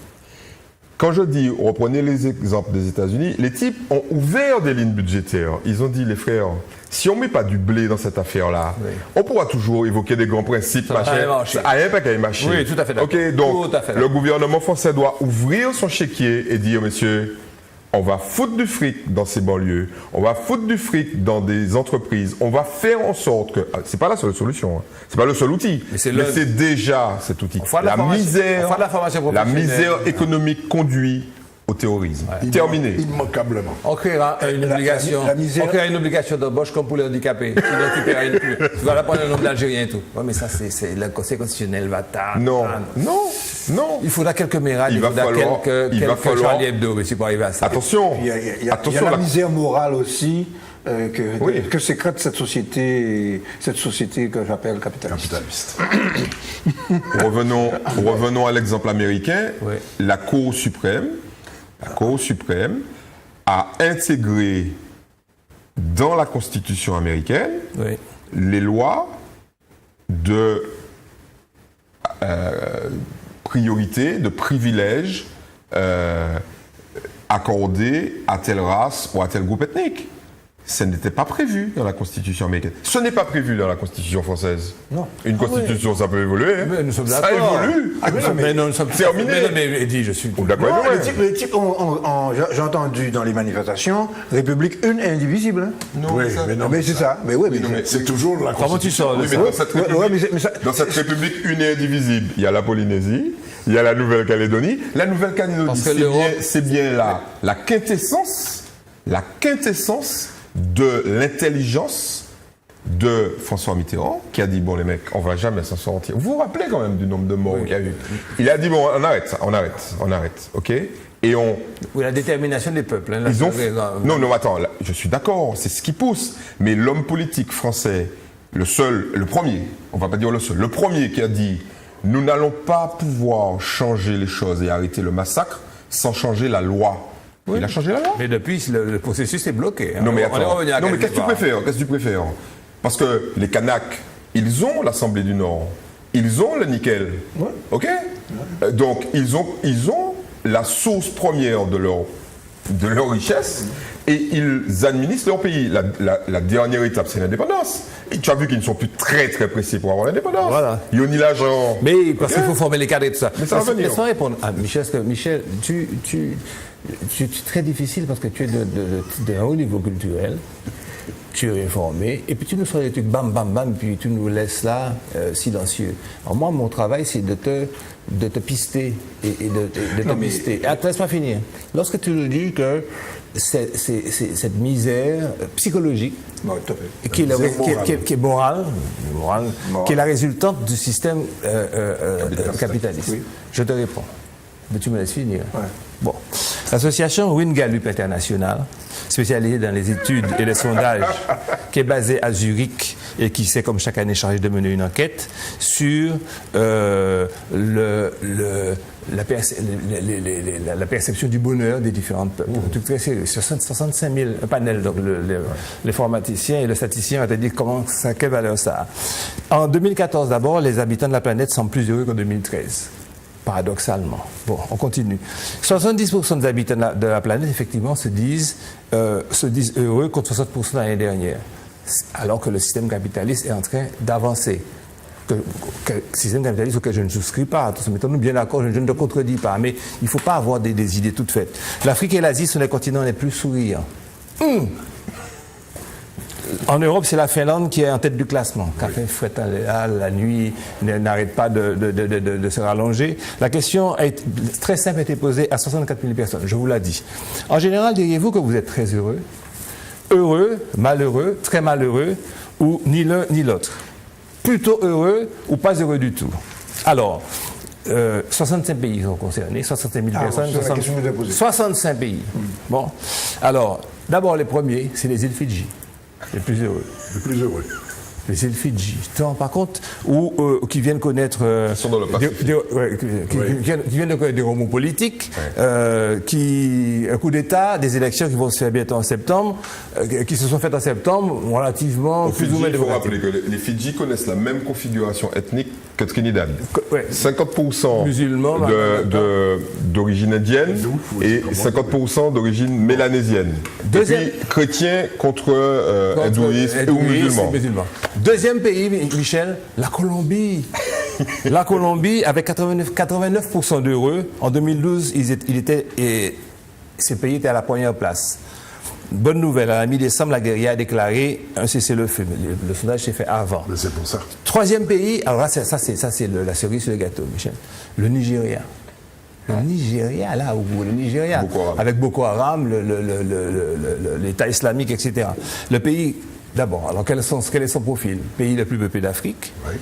Quand je dis, reprenez les exemples des États-Unis, les types ont ouvert des lignes budgétaires. Ils ont dit, les frères, si on ne met pas du blé dans cette affaire-là, on pourra toujours évoquer des grands principes, machin. Rien pas qu'à y marcher. Oui, tout à fait d'accord. Ok, donc le gouvernement français doit ouvrir son chéquier et dire, messieurs, on va foutre du fric dans ces banlieues, on va foutre du fric dans des entreprises, on va faire en sorte que... C'est pas la seule solution, c'est pas le seul outil, mais c'est déjà cet outil. La misère économique conduit au terrorisme. Terminé. Immanquablement. On créera une obligation. On créera une obligation d'embauche comme pour les handicapés. Tu vas la prendre un nombre d'Algériens et tout. Ouais, mais ça, c'est le Conseil constitutionnel va tard. Non. Il faudra quelques mérades, il faudra quelques Charlie Hebdo, mais c'est pour arriver à ça. Attention. Il y a la misère morale aussi que sécrète cette société que j'appelle capitaliste. Revenons à l'exemple américain. Oui. La Cour suprême a intégré dans la Constitution américaine les lois de priorité, de privilèges accordés à telle race ou à tel groupe ethnique. Ce n'était pas prévu dans la Constitution américaine. Ce n'est pas prévu dans la Constitution française. Non. Une Constitution, ça peut évoluer. Hein. Mais nous sommes ça évolue. Mais nous sommes terminés. Mais Eddie, je suis d'accord. Les types j'ai entendu dans les manifestations, République une et indivisible. Hein. Non, oui, mais c'est ça. Mais oui, mais c'est toujours la Constitution. Oui, mais dans cette République une et indivisible, il y a la Polynésie, il y a la Nouvelle-Calédonie. La Nouvelle-Calédonie, c'est bien la quintessence de l'intelligence de François Mitterrand, qui a dit, bon les mecs, on va jamais s'en sortir. Vous vous rappelez quand même du nombre de morts qu'il y a eu. Il a dit, bon, on arrête ça, on arrête, ok. Et la détermination des peuples. Hein, non, attends, là, je suis d'accord, c'est ce qui pousse. Mais l'homme politique français, le premier, on va pas dire le seul, le premier qui a dit, nous n'allons pas pouvoir changer les choses et arrêter le massacre sans changer la loi. Il a changé la loi. Mais depuis, le processus est bloqué. Non, mais attends. Non, mais qu'est-ce que tu préfères? Parce que les Kanaks, ils ont l'Assemblée du Nord. Ils ont le nickel. Ouais. OK? Ouais. Donc, ils ont la source première de leur richesse et ils administrent leur pays. La dernière étape, c'est l'indépendance. Et tu as vu qu'ils ne sont plus très très pressés pour avoir l'indépendance. Voilà. Ils ont ni l'argent. Mais parce qu'il faut former les cadres et tout ça. Mais ça va venir. Laisse-moi répondre à Michel. Parce que Michel, tu es très difficile parce que tu es d'un haut niveau culturel. Tu es informé, et puis tu nous fais des trucs bam, bam, bam, puis tu nous laisses là, silencieux. Alors moi, mon travail, c'est de te pister et de te pister. Attends, laisse-moi finir. Lorsque tu nous dis que c'est cette misère psychologique, qui est morale, qui est la résultante du système capitaliste, oui. Je te réponds. Mais tu me laisses finir. Ouais. Bon. L'association Wynne Gallup International, spécialisée dans les études et les sondages, qui est basée à Zurich et qui s'est, comme chaque année, chargée de mener une enquête sur la perception du bonheur des différentes peuples. Un truc très sérieux. 65 000 panels, donc l'informaticien et le statisticien vont te dire quelle valeur ça a. En 2014, d'abord, les habitants de la planète sont plus heureux qu'en 2013. Paradoxalement. Bon, on continue. 70% des habitants de la planète, effectivement, se disent heureux contre 60% l'année dernière. Alors que le système capitaliste est en train d'avancer. Le système capitaliste auquel je ne souscris pas, mettons-nous bien d'accord, je ne te contredis pas, mais il ne faut pas avoir des idées toutes faites. L'Afrique et l'Asie sont les continents les plus souriants. En Europe, c'est la Finlande qui est en tête du classement. Café fret la nuit n'arrête pas de se rallonger. La question très simple a été posée à 64 000 personnes, je vous l'ai dit. En général, diriez-vous que vous êtes très heureux, malheureux, très malheureux, ou ni l'un ni l'autre? Plutôt heureux ou pas heureux du tout? Alors, 65 pays sont concernés, 65 000 personnes. 65 pays. Bon. Alors, d'abord, les premiers, c'est les îles Fidji. Les plus heureux. Les plus heureux. Les îles Fidji. Par contre, qui viennent connaître qui viennent de connaître des remous politiques, un coup d'État, des élections qui vont se faire bientôt en septembre, qui se sont faites en septembre, relativement plus ou moins démocratiques. Il faut rappeler que les Fidji connaissent la même configuration ethnique que Trinidad. 50% musulmans d'origine indienne et 50% d'origine mélanésienne. Et puis chrétiens contre hindouistes ou musulmans. Deuxième pays, Michel, la Colombie. La Colombie, avec 89% d'heureux, en 2012, ce pays était à la première place. Bonne nouvelle, à la mi-décembre, la guérilla a déclaré un cessez-le-feu. Le sondage s'est fait avant. Mais c'est pour ça. Troisième pays, alors là, ça c'est la cerise sur le gâteau, Michel. Le Nigeria. Le Nigeria, là, le Nigeria, avec Boko Haram, l'État islamique, etc. Le pays, d'abord, alors quel est son profil? Pays le plus peuplé d'Afrique. Oui.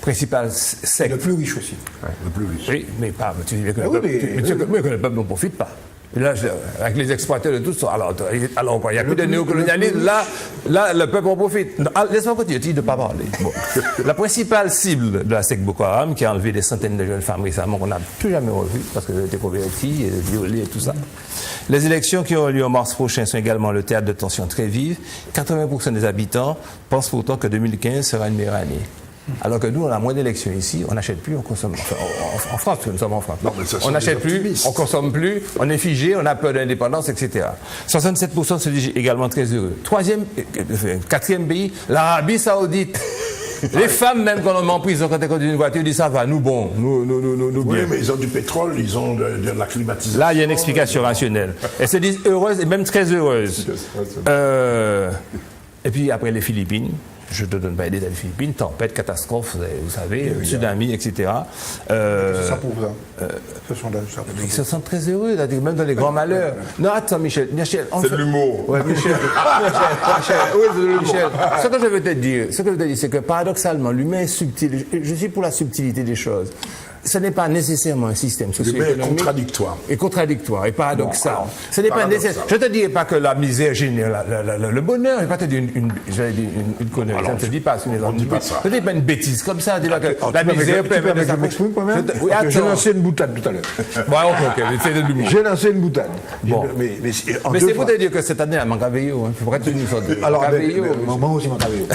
Principal secte. Le plus riche aussi. Ouais, le plus riche. Oui, mais pas. Tu dis que le peuple n'en profite pas. Et là, avec les exploiteurs de tout ça, alors il n'y a plus de néocolonialisme, là, le peuple en profite. Laisse-moi continuer, tu dis de ne pas parler. Bon. La principale cible de la secte Boko Haram, qui a enlevé des centaines de jeunes femmes récemment, qu'on n'a plus jamais revues, parce qu'elles ont été converties, violées et tout ça. Les élections qui auront lieu en mars prochain sont également le théâtre de tensions très vives. 80% des habitants pensent pourtant que 2015 sera une meilleure année. Alors que nous, on a moins d'élections ici, on n'achète plus, on consomme. Enfin, en France, nous sommes en France. Non, on n'achète plus, on consomme plus, on est figé, on a peur d'indépendance, etc. 67% se disent également très heureux. Quatrième pays, l'Arabie Saoudite. Les femmes, même quand on met en prison, quand elles conduisent une voiture, disent ça va, nous bon, nous bien. Oui, mais ils ont du pétrole, ils ont de la climatisation. Là, il y a une explication rationnelle. Elles se disent heureuses et même très heureuses. Et puis après les Philippines. Je ne te donne pas idée des Philippines, tempête, catastrophe, vous savez, tsunami, etc. C'est ça pour vous, ce sondage. Ils se sentent très heureux, même dans les grands malheurs. Non, attends, Michel. C'est de l'humour. Ouais, Michel. Michel. Ce que je veux te dire, c'est que paradoxalement, l'humain est subtil. Je suis pour la subtilité des choses. ce n'est pas nécessairement un système socio-économique. Et contradictoire et paradoxal. Ce n'est pas nécessaire. Je ne te dis pas que la misère génère le bonheur. Je ne vais pas te dire une connerie. Ça ne te dit pas. On ne dit pas ça. Ce n'est pas une bêtise comme ça. La misère permet de m'exprimer quand même. J'ai lancé une boutade tout à l'heure. Bon, ok, c'est de l'humour. J'ai lancé une boutade. Bon. Mais c'est pour te dire que cette année, elle manque à veiller. Il faudrait tenir ça. Alors, moi aussi, manque à veiller.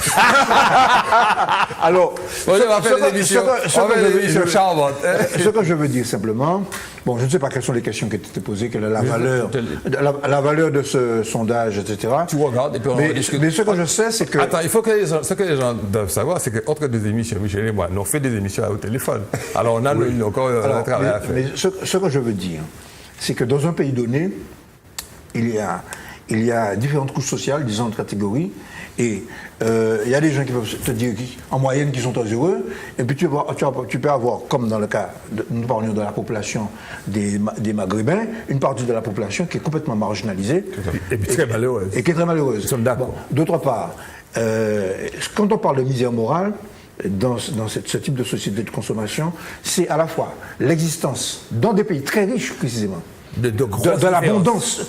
Alors, on va faire des émissions. Ce que je veux dire simplement, bon, je ne sais pas quelles sont les questions qui étaient posées, quelle est la valeur de ce sondage, etc. Tu regardes et puis on va discuter. Mais ce que je sais, c'est que... Attends, ce que les gens doivent savoir, c'est qu'entre deux émissions, Michel et moi, nous on fait des émissions au téléphone. Alors on a encore un travail à faire. Mais ce que je veux dire, c'est que dans un pays donné, il y a différentes couches sociales, différentes catégories, et il y a des gens qui peuvent te dire en moyenne qu'ils sont très heureux, et puis tu peux avoir, comme dans le cas, nous parlions de la population des Maghrébins, une partie de la population qui est complètement marginalisée. Et puis très malheureuse. Et qui est très malheureuse. Nous sommes d'accord. Bon, d'autre part, quand on parle de misère morale, dans ce type de société de consommation, c'est à la fois l'existence dans des pays très riches précisément, de l'abondance,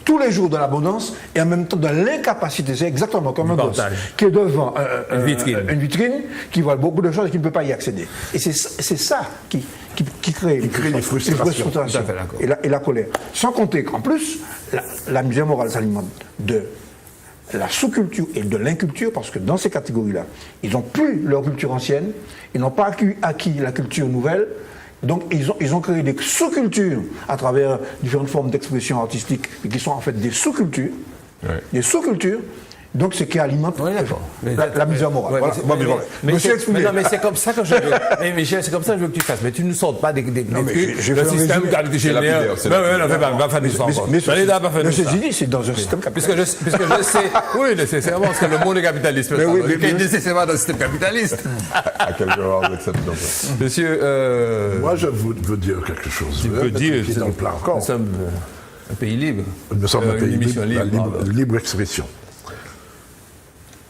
tous les jours de l'abondance, et en même temps de l'incapacité. C'est exactement comme un gosse qui est devant une vitrine, qui voit beaucoup de choses et qui ne peut pas y accéder. Et c'est ça qui crée les frustrations et la colère. Sans compter qu'en plus, la misère morale s'alimente de la sous-culture et de l'inculture, parce que dans ces catégories-là, ils n'ont plus leur culture ancienne, ils n'ont pas acquis la culture nouvelle. Donc ils ont créé des sous-cultures à travers différentes formes d'expression artistique, qui sont en fait des sous-cultures, des sous-cultures. Donc ce qui alimente la misère morale. Mais c'est comme ça que je veux. Mais Michel, c'est comme ça que je veux que tu fasses. Mais tu ne sortes pas des trucs. Le système général. Va faire des enfants. Mais ceci dit, c'est dans un système capitaliste. Puisque je sais. Oui, nécessairement, parce que le monde est capitaliste. Mais nécessairement dans le système capitaliste. À quelque part, vous êtes Monsieur. Moi, je veux dire quelque chose. Tu peux dire. Dans le plan encore. Nous sommes un pays libre. Nous sommes un pays libre. Libre expression.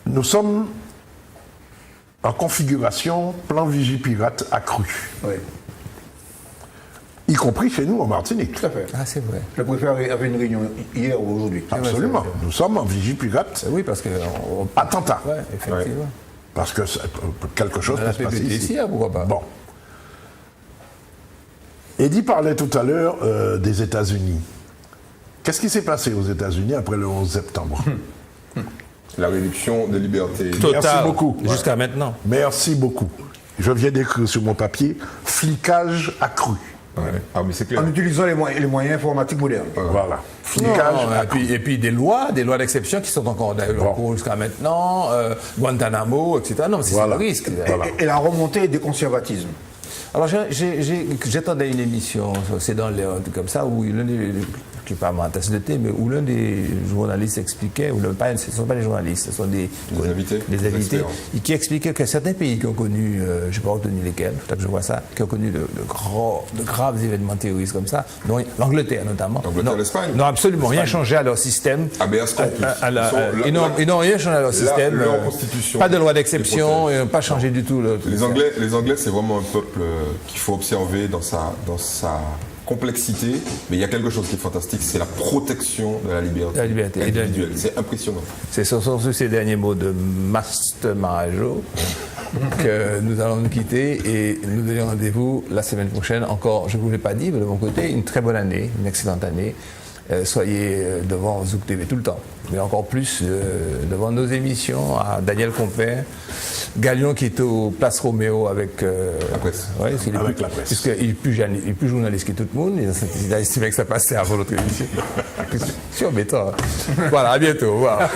Nous sommes en configuration plan Vigipirate accru. Oui. Y compris chez nous en Martinique. Tout à fait. Ah, c'est vrai. Je préfère avoir une réunion hier ou aujourd'hui. Absolument. Nous sommes en Vigipirate. Oui, parce que. Attentat. Oui, effectivement. Parce que quelque chose peut se passer ici. Pourquoi pas. Bon. Eddie parlait tout à l'heure des États-Unis. Qu'est-ce qui s'est passé aux États-Unis après le 11 septembre? La réduction des libertés. Totale, merci beaucoup. Jusqu'à maintenant. Merci beaucoup. Je viens d'écrire sur mon papier flicage accru. Ouais. Ah, mais c'est clair. En utilisant les moyens informatiques modernes. Voilà. Flicage accru. Et puis des lois d'exception qui sont encore en cours jusqu'à maintenant, Guantanamo, etc. Non, c'est le risque. Et la remontée des conservatismes. Alors j'attendais une émission, c'est dans l'air, un truc comme ça, où l'un des, je ne sais pas ma tasse de thé, mais où l'un des journalistes expliquait, ce ne sont pas des journalistes, ce sont des invités, et qui expliquaient que certains pays qui ont connu, je n'ai pas retenu lesquels, peut-être que je vois ça, qui ont connu de graves événements terroristes comme ça, dont l'Angleterre notamment. L'Angleterre, l'Espagne. Non, absolument rien changé à leur système. Ils n'ont rien changé à leur système. Leur constitution. Pas de loi d'exception, ils n'ont pas changé du tout. Les Anglais, c'est vraiment un peuple qu'il faut observer dans sa complexité, mais il y a quelque chose qui est fantastique, c'est la protection de la liberté individuelle. C'est impressionnant. C'est sur ces derniers mots de Master Marajo que nous allons nous quitter et nous donner rendez-vous la semaine prochaine. Encore, je ne vous l'ai pas dit, mais de mon côté, une très bonne année, une excellente année. Soyez devant Zouk TV tout le temps, mais encore plus devant nos émissions à Daniel Compère, Galion qui est au Place Roméo avec la presse. Ouais, avec la presse. Puisqu'il est plus journaliste que tout le monde, il a estimé que ça passait avant l'autre émission. C'est embêtant. Voilà, à bientôt. Au revoir.